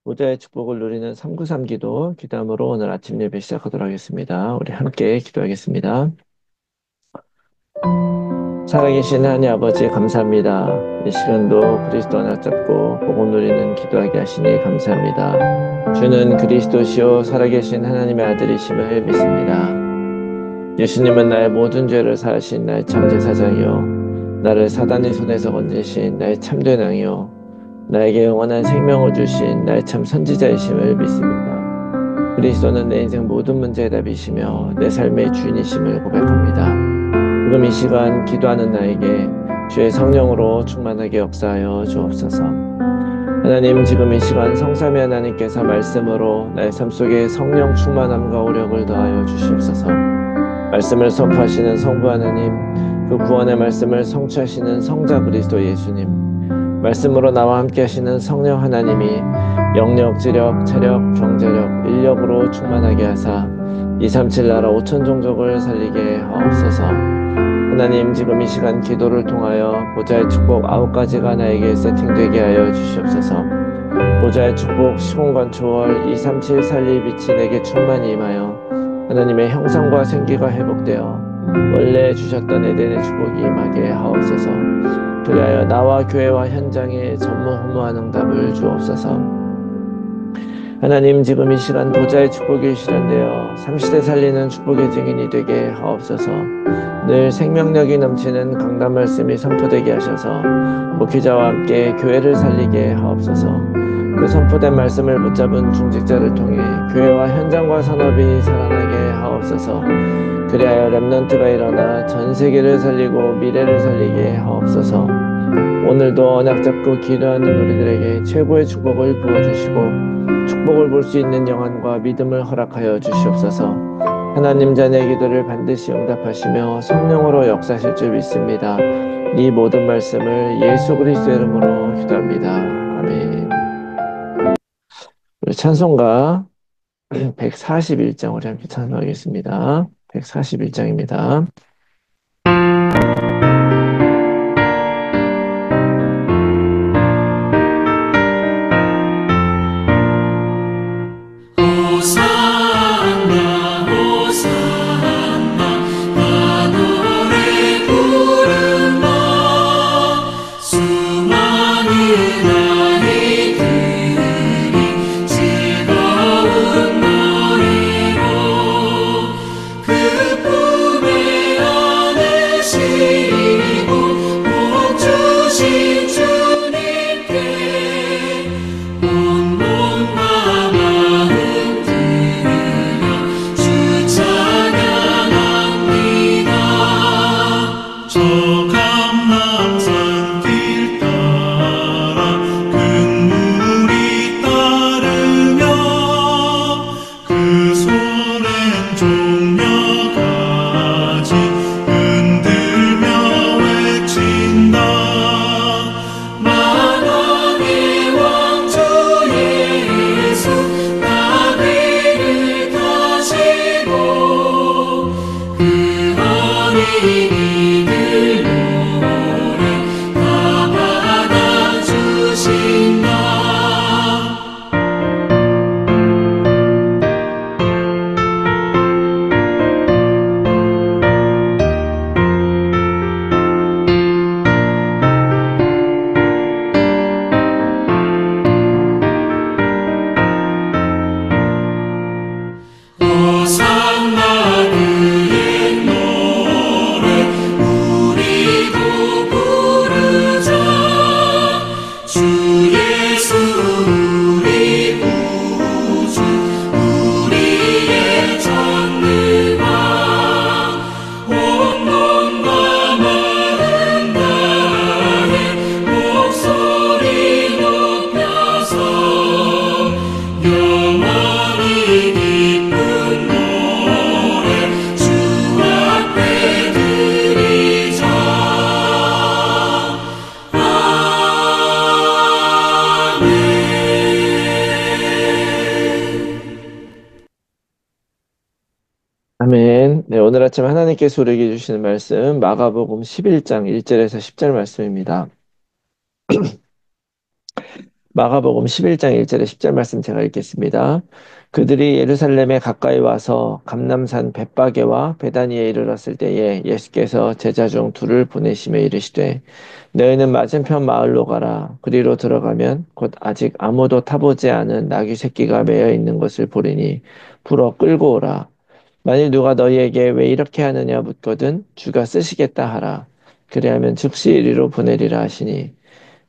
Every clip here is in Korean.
보좌의 축복을 누리는 393 기도함으로 오늘 아침 예배 시작하도록 하겠습니다. 우리 함께 기도하겠습니다. 살아계신 하나님 아버지 감사합니다. 이 시간도 그리스도 하나 잡고 복음 누리는 기도하게 하시니 감사합니다. 주는 그리스도시요 살아계신 하나님의 아들이심을 믿습니다. 예수님은 나의 모든 죄를 사하신 나의 참 제사장이요 나를 사단의 손에서 건지신 나의 참된 왕이요 나에게 영원한 생명을 주신 나의 참 선지자이심을 믿습니다. 그리스도는 내 인생 모든 문제의 답이시며 내 삶의 주인이심을 고백합니다. 지금 이 시간 기도하는 나에게 주의 성령으로 충만하게 역사하여 주옵소서. 하나님, 지금 이 시간 성삼위 하나님께서 말씀으로 나의 삶 속에 성령 충만함과 오력을 더하여 주시옵소서. 말씀을 선포하시는 성부 하나님, 그 구원의 말씀을 성취하시는 성자 그리스도 예수님, 말씀으로 나와 함께 하시는 성령 하나님이 영력, 지력, 체력, 경제력, 인력으로 충만하게 하사 237 나라 5천 종족을 살리게 하옵소서. 하나님, 지금 이 시간 기도를 통하여 보좌의 축복 9가지가 나에게 세팅되게 하여 주시옵소서. 보좌의 축복 시공간 초월 237 살리 빛이 내게 충만히 임하여 하나님의 형상과 생기가 회복되어 원래 주셨던 에덴의 축복이 임하게 하옵소서. 그리하여 나와 교회와 현장에 전무후무한 응답을 주옵소서. 하나님, 지금 이 시간 보좌의 축복이 실현되어 삼시대 살리는 축복의 증인이 되게 하옵소서. 늘 생명력이 넘치는 강단 말씀이 선포되게 하셔서 목회자와 함께 교회를 살리게 하옵소서. 그 선포된 말씀을 붙잡은 중직자를 통해 교회와 현장과 산업이 살아나게 하옵소서. 그리하여 렘넌트가 일어나 전 세계를 살리고 미래를 살리게 하옵소서. 오늘도 언약 잡고 기도하는 우리들에게 최고의 축복을 부어주시고 축복을 볼 수 있는 영안과 믿음을 허락하여 주시옵소서. 하나님, 자녀의 기도를 반드시 응답하시며 성령으로 역사하실 줄 믿습니다. 이 모든 말씀을 예수 그리스도의 이름으로 기도합니다. 아멘. 우리 찬송가 141장 우리 함께 찬송하겠습니다. 141장입니다. 호산나 호산나 나 노래 부른다. 수많은 아이들이 즐거운 노래로 그 품에 안으시고 복 주신 주님께 온몸과 마음 들여 주 찬양합니다. 저 감람산 길 따라 금물이 따르며 그 손엔 종려가지 흔들며 외친다. 만왕의 왕 주 예수 나비를 타시고 그 어린이들 노래 다 받아주신다. 호산나 그의 노래 우리도 부르자. 주 예수 우리 구주 우리의 전능왕 온몸과 마음 다해 목소리 높여서 영원히 기쁜 노래 주 앞에 드리자. 아멘. 네, 오늘 아침 하나님께서 우리에게 주시는 말씀 마가복음 11장 1절에서 10절 말씀입니다. 마가복음 11장 1절에 10절 말씀 제가 읽겠습니다. 그들이 예루살렘에 가까이 와서 감람산 벳바게와 베다니에 이르렀을 때에 예수께서 제자 중 둘을 보내시며 이르시되 너희는 맞은편 마을로 가라. 그리로 들어가면 곧 아직 아무도 타보지 않은 나귀 새끼가 매여 있는 것을 보리니 불어 끌고 오라. 만일 누가 너희에게 왜 이렇게 하느냐 묻거든 주가 쓰시겠다 하라. 그리하면 즉시 이리로 보내리라 하시니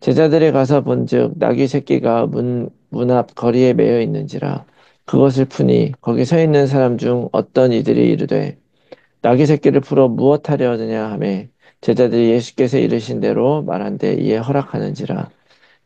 제자들이 가서 본즉 나귀 새끼가 문 앞 거리에 매여 있는지라 그것을 푸니 거기 서 있는 사람 중 어떤 이들이 이르되 나귀 새끼를 풀어 무엇하려 하느냐 하매 제자들이 예수께서 이르신 대로 말한데 이에 허락하는지라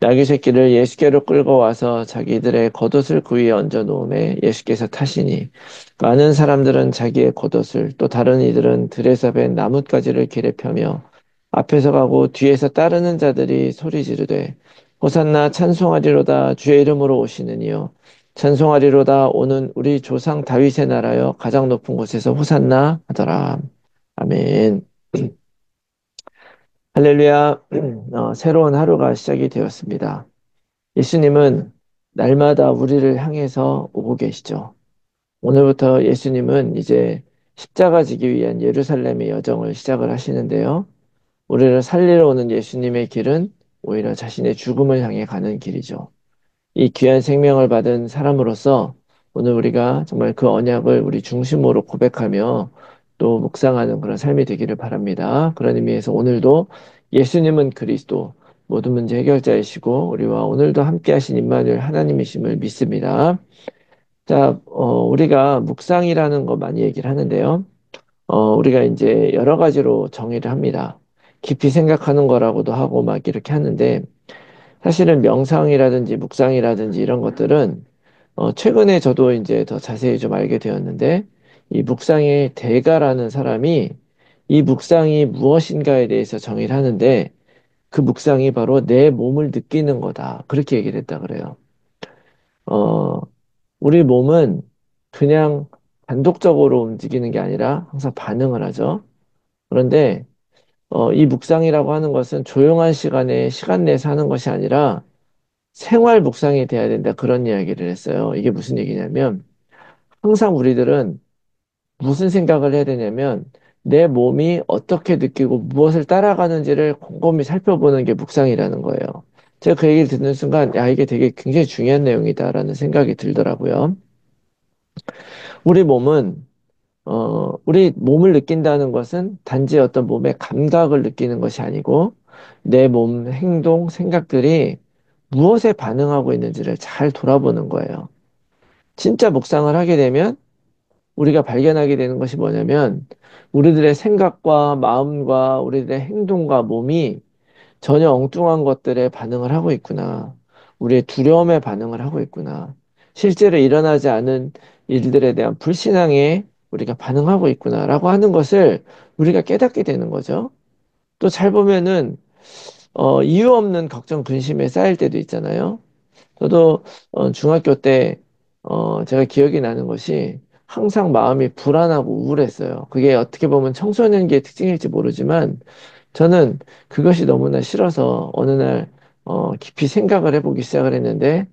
나귀 새끼를 예수께로 끌고 와서 자기들의 겉옷을 그 위에 얹어 놓음에 예수께서 타시니 많은 사람들은 자기의 겉옷을 또 다른 이들은 들에서 벤 나뭇가지를 길에 펴며 앞에서 가고 뒤에서 따르는 자들이 소리 지르되 호산나 찬송하리로다 주의 이름으로 오시는 이요 찬송하리로다 오는 우리 조상 다윗의 나라여 가장 높은 곳에서 호산나 하더라. 아멘. 할렐루야. 새로운 하루가 시작이 되었습니다. 예수님은 날마다 우리를 향해서 오고 계시죠. 오늘부터 예수님은 이제 십자가 지기 위한 예루살렘의 여정을 시작을 하시는데요. 우리를 살리러 오는 예수님의 길은 오히려 자신의 죽음을 향해 가는 길이죠. 이 귀한 생명을 받은 사람으로서 오늘 우리가 정말 그 언약을 우리 중심으로 고백하며 또 묵상하는 그런 삶이 되기를 바랍니다. 그런 의미에서 오늘도 예수님은 그리스도 모든 문제 해결자이시고 우리와 오늘도 함께 하신 임마누엘 하나님이심을 믿습니다. 자, 우리가 묵상이라는 거 많이 얘기를 하는데요. 우리가 이제 여러 가지로 정의를 합니다. 깊이 생각하는 거라고도 하고 막 이렇게 하는데 사실은 명상이라든지 묵상이라든지 이런 것들은 최근에 저도 이제 더 자세히 좀 알게 되었는데 이 묵상의 대가라는 사람이 이 묵상이 무엇인가에 대해서 정의를 하는데 그 묵상이 바로 내 몸을 느끼는 거다. 그렇게 얘기를 했다 그래요. 어, 우리 몸은 그냥 단독적으로 움직이는 게 아니라 항상 반응을 하죠. 그런데 이 묵상이라고 하는 것은 조용한 시간에 시간 내서 하는 것이 아니라 생활 묵상이 돼야 된다. 그런 이야기를 했어요. 이게 무슨 얘기냐면 항상 우리들은 무슨 생각을 해야 되냐면 내 몸이 어떻게 느끼고 무엇을 따라가는지를 곰곰이 살펴보는 게 묵상이라는 거예요. 제가 그 얘기를 듣는 순간 야 이게 되게 굉장히 중요한 내용이다라는 생각이 들더라고요. 우리 몸은 우리 몸을 느낀다는 것은 단지 어떤 몸의 감각을 느끼는 것이 아니고 내 몸 행동, 생각들이 무엇에 반응하고 있는지를 잘 돌아보는 거예요. 진짜 묵상을 하게 되면 우리가 발견하게 되는 것이 뭐냐면 우리들의 생각과 마음과 우리들의 행동과 몸이 전혀 엉뚱한 것들에 반응을 하고 있구나. 우리의 두려움에 반응을 하고 있구나. 실제로 일어나지 않은 일들에 대한 불신앙에 우리가 반응하고 있구나라고 하는 것을 우리가 깨닫게 되는 거죠. 또 잘 보면은 이유 없는 걱정, 근심에 쌓일 때도 있잖아요. 저도 중학교 때 제가 기억이 나는 것이 항상 마음이 불안하고 우울했어요. 그게 어떻게 보면 청소년기의 특징일지 모르지만 저는 그것이 너무나 싫어서 어느 날 깊이 생각을 해보기 시작을 했는데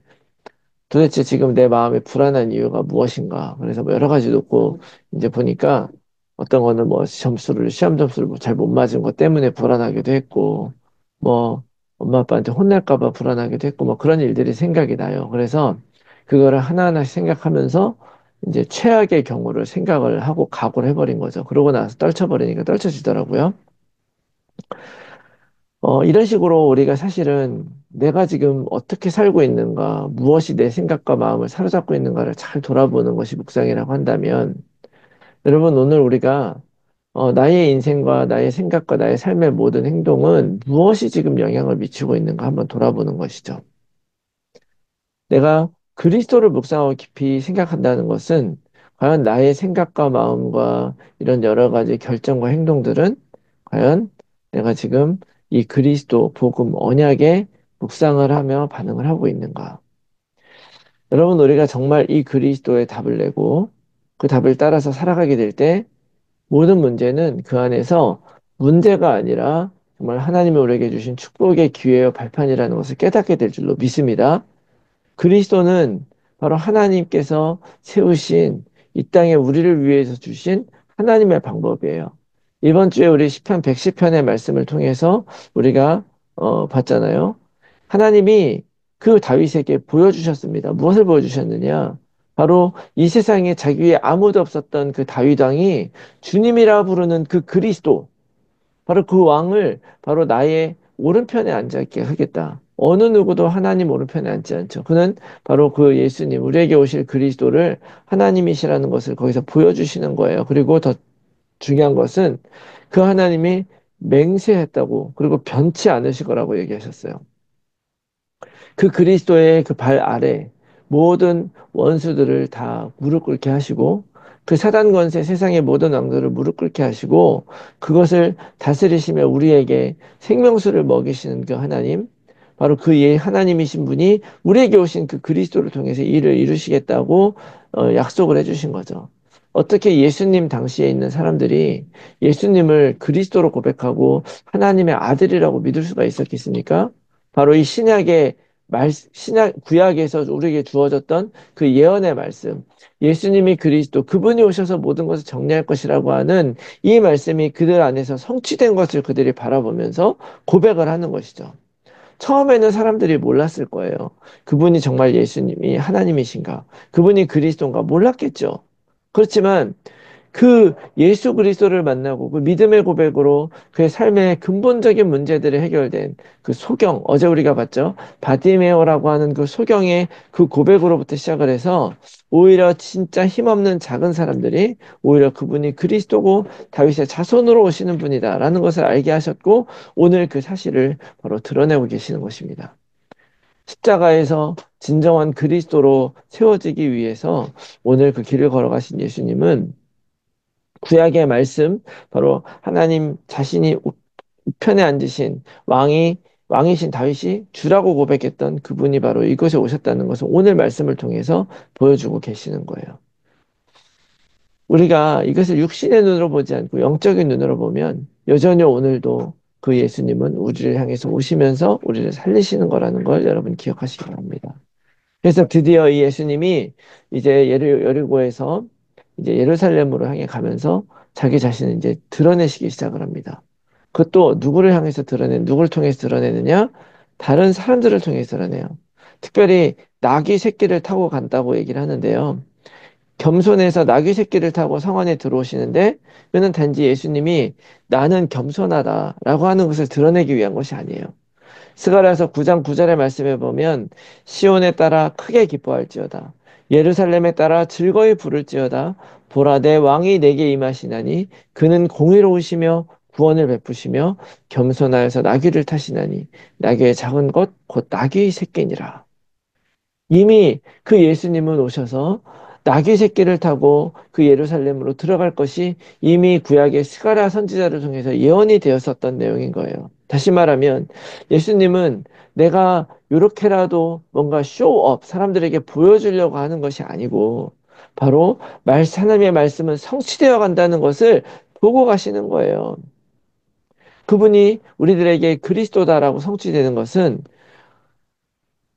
도대체 지금 내 마음에 불안한 이유가 무엇인가? 그래서 뭐 여러 가지 놓고 이제 보니까 어떤 거는 뭐 시험 점수를 뭐 잘 못 맞은 것 때문에 불안하기도 했고, 뭐 엄마 아빠한테 혼날까 봐 불안하기도 했고, 뭐 그런 일들이 생각이 나요. 그래서 그거를 하나하나씩 생각하면서 이제 최악의 경우를 생각을 하고 각오를 해버린 거죠. 그러고 나서 떨쳐버리니까 떨쳐지더라고요. 이런 식으로 우리가 사실은 내가 지금 어떻게 살고 있는가, 무엇이 내 생각과 마음을 사로잡고 있는가를 잘 돌아보는 것이 묵상이라고 한다면, 여러분, 오늘 우리가 나의 인생과 나의 생각과 나의 삶의 모든 행동은 무엇이 지금 영향을 미치고 있는가 한번 돌아보는 것이죠. 내가 그리스도를 묵상하고 깊이 생각한다는 것은 과연 나의 생각과 마음과 이런 여러 가지 결정과 행동들은 과연 내가 지금 이 그리스도 복음 언약에 묵상을 하며 반응을 하고 있는가? 여러분, 우리가 정말 이 그리스도의 답을 내고 그 답을 따라서 살아가게 될 때 모든 문제는 그 안에서 문제가 아니라 정말 하나님이 우리에게 주신 축복의 기회와 발판이라는 것을 깨닫게 될 줄로 믿습니다. 그리스도는 바로 하나님께서 세우신 이 땅에 우리를 위해서 주신 하나님의 방법이에요. 이번 주에 우리 시편 110편의 말씀을 통해서 우리가 봤잖아요. 하나님이 그 다윗에게 보여주셨습니다. 무엇을 보여주셨느냐? 바로 이 세상에 자기 위에 아무도 없었던 그 다윗 왕이 주님이라 부르는 그 그리스도, 바로 그 왕을 바로 나의 오른편에 앉게 하겠다. 어느 누구도 하나님 오른편에 앉지 않죠. 그는 바로 그 예수님, 우리에게 오실 그리스도를 하나님이시라는 것을 거기서 보여주시는 거예요. 그리고 더 중요한 것은 그 하나님이 맹세했다고, 그리고 변치 않으실 거라고 얘기하셨어요. 그 그리스도의 그 발 아래 모든 원수들을 다 무릎 꿇게 하시고, 그 사단 권세 세상의 모든 왕들을 무릎 꿇게 하시고, 그것을 다스리시며 우리에게 생명수를 먹이시는 그 하나님, 바로 그 하나님이신 분이 우리에게 오신 그 그리스도를 통해서 이 일을 이루시겠다고 약속을 해주신 거죠. 어떻게 예수님 당시에 있는 사람들이 예수님을 그리스도로 고백하고 하나님의 아들이라고 믿을 수가 있었겠습니까? 바로 이 신약 구약에서 우리에게 주어졌던 그 예언의 말씀, 예수님이 그리스도, 그분이 오셔서 모든 것을 정리할 것이라고 하는 이 말씀이 그들 안에서 성취된 것을 그들이 바라보면서 고백을 하는 것이죠. 처음에는 사람들이 몰랐을 거예요. 그분이 정말 예수님이 하나님이신가? 그분이 그리스도인가? 몰랐겠죠. 그렇지만 그 예수 그리스도를 만나고 그 믿음의 고백으로 그의 삶의 근본적인 문제들이 해결된 그 소경, 어제 우리가 봤죠? 바디메오라고 하는 그 소경의 그 고백으로부터 시작을 해서 오히려 진짜 힘없는 작은 사람들이 오히려 그분이 그리스도고 다윗의 자손으로 오시는 분이다라는 것을 알게 하셨고, 오늘 그 사실을 바로 드러내고 계시는 것입니다. 십자가에서 진정한 그리스도로 세워지기 위해서 오늘 그 길을 걸어가신 예수님은 구약의 말씀, 바로 하나님 자신이 우편에 앉으신 왕이신 다윗이 주라고 고백했던 그분이 바로 이곳에 오셨다는 것을 오늘 말씀을 통해서 보여주고 계시는 거예요. 우리가 이것을 육신의 눈으로 보지 않고 영적인 눈으로 보면 여전히 오늘도 그 예수님은 우리를 향해서 오시면서 우리를 살리시는 거라는 걸 여러분 기억하시기 바랍니다. 그래서 드디어 이 예수님이 이제 여리고에서 이제 예루살렘으로 향해 가면서 자기 자신을 이제 드러내시기 시작을 합니다. 그것도 누구를 향해서 누구를 통해서 드러내느냐? 다른 사람들을 통해서 드러내요. 특별히 나귀 새끼를 타고 간다고 얘기를 하는데요. 겸손해서 나귀 새끼를 타고 성 안에 들어오시는데, 그는 단지 예수님이 나는 겸손하다라고 하는 것을 드러내기 위한 것이 아니에요. 스가랴서 9장 9절의 말씀에 보면 시온에 따라 크게 기뻐할지어다, 예루살렘에 따라 즐거이 부를지어다, 보라 내 왕이 내게 임하시나니 그는 공의로우시며 구원을 베푸시며 겸손하여서 나귀를 타시나니 나귀의 작은 것 곧 나귀의 새끼니라. 이미 그 예수님은 오셔서 나귀 새끼를 타고 그 예루살렘으로 들어갈 것이 이미 구약의 스가랴 선지자를 통해서 예언이 되었었던 내용인 거예요. 다시 말하면 예수님은 내가 이렇게라도 뭔가 쇼업, 사람들에게 보여주려고 하는 것이 아니고 바로 하나님의 말씀은 성취되어 간다는 것을 보고 가시는 거예요. 그분이 우리들에게 그리스도다라고 성취되는 것은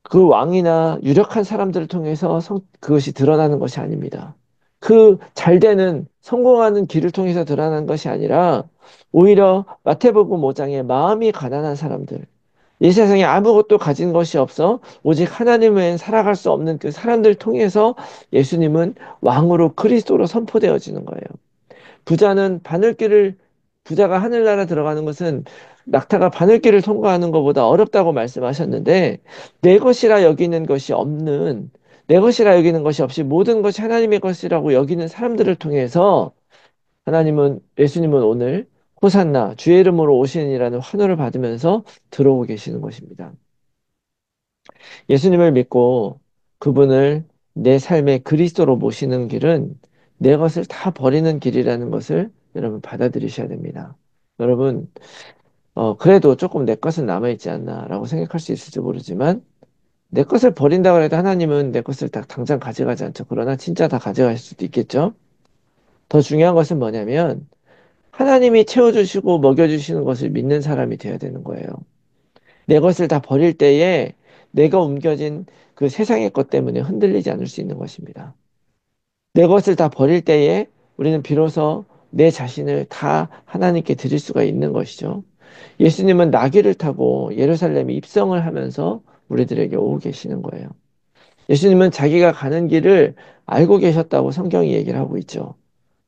그 왕이나 유력한 사람들을 통해서 그것이 드러나는 것이 아닙니다. 그 잘되는 성공하는 길을 통해서 드러나는 것이 아니라 오히려 마태복음 5장에 마음이 가난한 사람들, 이 세상에 아무것도 가진 것이 없어 오직 하나님 외엔 살아갈 수 없는 그 사람들 통해서 예수님은 왕으로 그리스도로 선포되어지는 거예요. 부자는 부자가 하늘나라 들어가는 것은 낙타가 바늘길을 통과하는 것보다 어렵다고 말씀하셨는데, 내 것이라 여기는 것이 없는, 내 것이라 여기는 것이 없이 모든 것이 하나님의 것이라고 여기는 사람들을 통해서 예수님은 오늘 호산나 주의 이름으로 오시는이라는 환호를 받으면서 들어오고 계시는 것입니다. 예수님을 믿고 그분을 내 삶의 그리스도로 모시는 길은 내 것을 다 버리는 길이라는 것을 여러분 받아들이셔야 됩니다. 여러분, 그래도 조금 내 것은 남아있지 않나라고 생각할 수 있을지 모르지만, 내 것을 버린다고 해도 하나님은 내 것을 다 당장 가져가지 않죠. 그러나 진짜 다 가져가실 수도 있겠죠. 더 중요한 것은 뭐냐면 하나님이 채워주시고 먹여주시는 것을 믿는 사람이 되어야 되는 거예요. 내 것을 다 버릴 때에 내가 옮겨진 그 세상의 것 때문에 흔들리지 않을 수 있는 것입니다. 내 것을 다 버릴 때에 우리는 비로소 내 자신을 다 하나님께 드릴 수가 있는 것이죠. 예수님은 나귀를 타고 예루살렘에 입성을 하면서 우리들에게 오고 계시는 거예요. 예수님은 자기가 가는 길을 알고 계셨다고 성경이 얘기를 하고 있죠.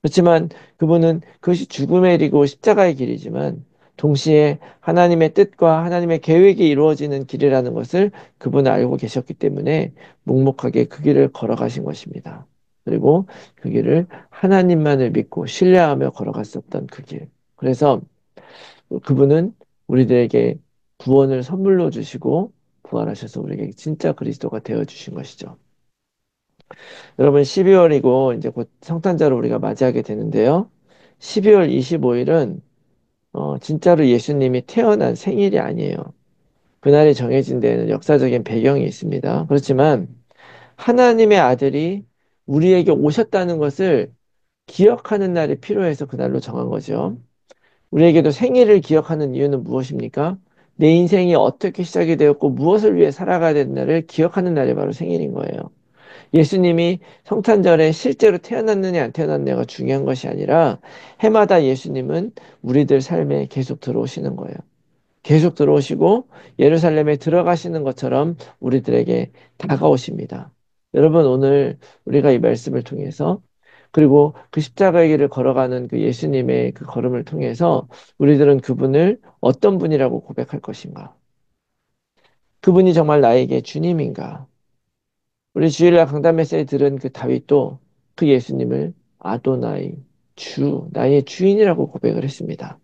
그렇지만 그분은 그것이 죽음의 길이고 십자가의 길이지만 동시에 하나님의 뜻과 하나님의 계획이 이루어지는 길이라는 것을 그분은 알고 계셨기 때문에 묵묵하게 그 길을 걸어가신 것입니다. 그리고 그 길을 하나님만을 믿고 신뢰하며 걸어갔었던 그 길. 그래서 그분은 우리들에게 구원을 선물로 주시고 부활하셔서 우리에게 진짜 그리스도가 되어 주신 것이죠. 여러분 12월이고 이제 곧 성탄절을 우리가 맞이하게 되는데요. 12월 25일은 진짜로 예수님이 태어난 생일이 아니에요. 그날이 정해진 데에는 역사적인 배경이 있습니다. 그렇지만 하나님의 아들이 우리에게 오셨다는 것을 기억하는 날이 필요해서 그날로 정한 거죠. 우리에게도 생일을 기억하는 이유는 무엇입니까? 내 인생이 어떻게 시작이 되었고 무엇을 위해 살아가야 되는지를 기억하는 날이 바로 생일인 거예요. 예수님이 성탄절에 실제로 태어났느냐 안 태어났느냐가 중요한 것이 아니라 해마다 예수님은 우리들 삶에 계속 들어오시는 거예요. 계속 들어오시고 예루살렘에 들어가시는 것처럼 우리들에게 다가오십니다. 여러분 오늘 우리가 이 말씀을 통해서 그리고 그 십자가의 길을 걸어가는 그 예수님의 그 걸음을 통해서 우리들은 그분을 어떤 분이라고 고백할 것인가? 그분이 정말 나에게 주님인가? 우리 주일날 강단 메시지 들은 그 다윗도 그 예수님을 아도나이, 주, 나의 주인이라고 고백을 했습니다.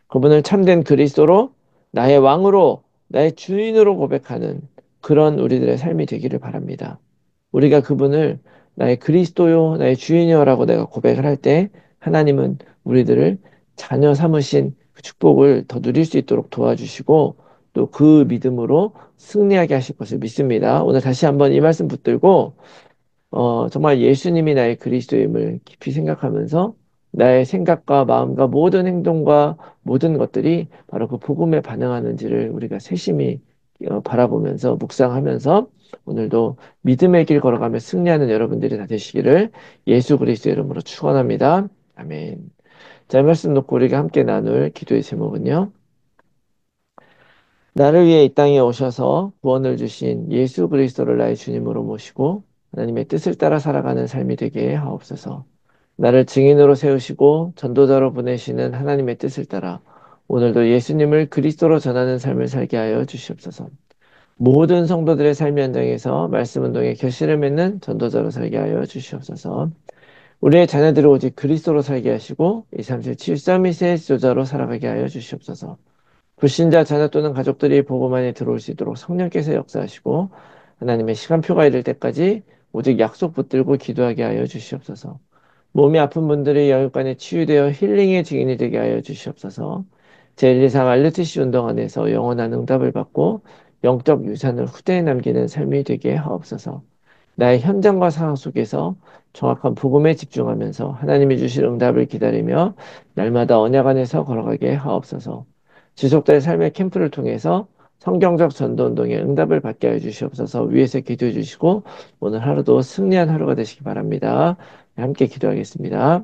그분을 참된 그리스도로 나의 왕으로 나의 주인으로 고백하는 그런 우리들의 삶이 되기를 바랍니다. 우리가 그분을 나의 그리스도요, 나의 주인이요라고 내가 고백을 할 때 하나님은 우리들을 자녀 삼으신 그 축복을 더 누릴 수 있도록 도와주시고 또 그 믿음으로 승리하게 하실 것을 믿습니다. 오늘 다시 한번 이 말씀 붙들고 정말 예수님이 나의 그리스도임을 깊이 생각하면서 나의 생각과 마음과 모든 행동과 모든 것들이 바로 그 복음에 반응하는지를 우리가 세심히 바라보면서 묵상하면서 오늘도 믿음의 길 걸어가며 승리하는 여러분들이 다 되시기를 예수 그리스도 이름으로 축원합니다. 아멘. 자, 이 말씀 놓고 우리가 함께 나눌 기도의 제목은요. 나를 위해 이 땅에 오셔서 구원을 주신 예수 그리스도를 나의 주님으로 모시고 하나님의 뜻을 따라 살아가는 삶이 되게 하옵소서. 나를 증인으로 세우시고 전도자로 보내시는 하나님의 뜻을 따라 오늘도 예수님을 그리스도로 전하는 삶을 살게 하여 주시옵소서. 모든 성도들의 삶의 현장에서 말씀 운동에 결실을 맺는 전도자로 살게 하여 주시옵소서. 우리의 자녀들을 오직 그리스도로 살게 하시고 237 7327 지도자로 살아가게 하여 주시옵소서. 불신자 자녀 또는 가족들이 복음 안에 들어올 수 있도록 성령께서 역사하시고 하나님의 시간표가 이를 때까지 오직 약속 붙들고 기도하게 하여 주시옵소서. 몸이 아픈 분들이 영육간에 치유되어 힐링의 증인이 되게 하여 주시옵소서. 제123 알르티시 운동 안에서 영원한 응답을 받고 영적 유산을 후대에 남기는 삶이 되게 하옵소서. 나의 현장과 상황 속에서 정확한 복음에 집중하면서 하나님이 주실 응답을 기다리며 날마다 언약 안에서 걸어가게 하옵소서. 지속될 삶의 캠프를 통해서 성경적 전도운동에 응답을 받게 하여 주시옵소서. 위에서 기도해 주시고 오늘 하루도 승리한 하루가 되시기 바랍니다. 함께 기도하겠습니다.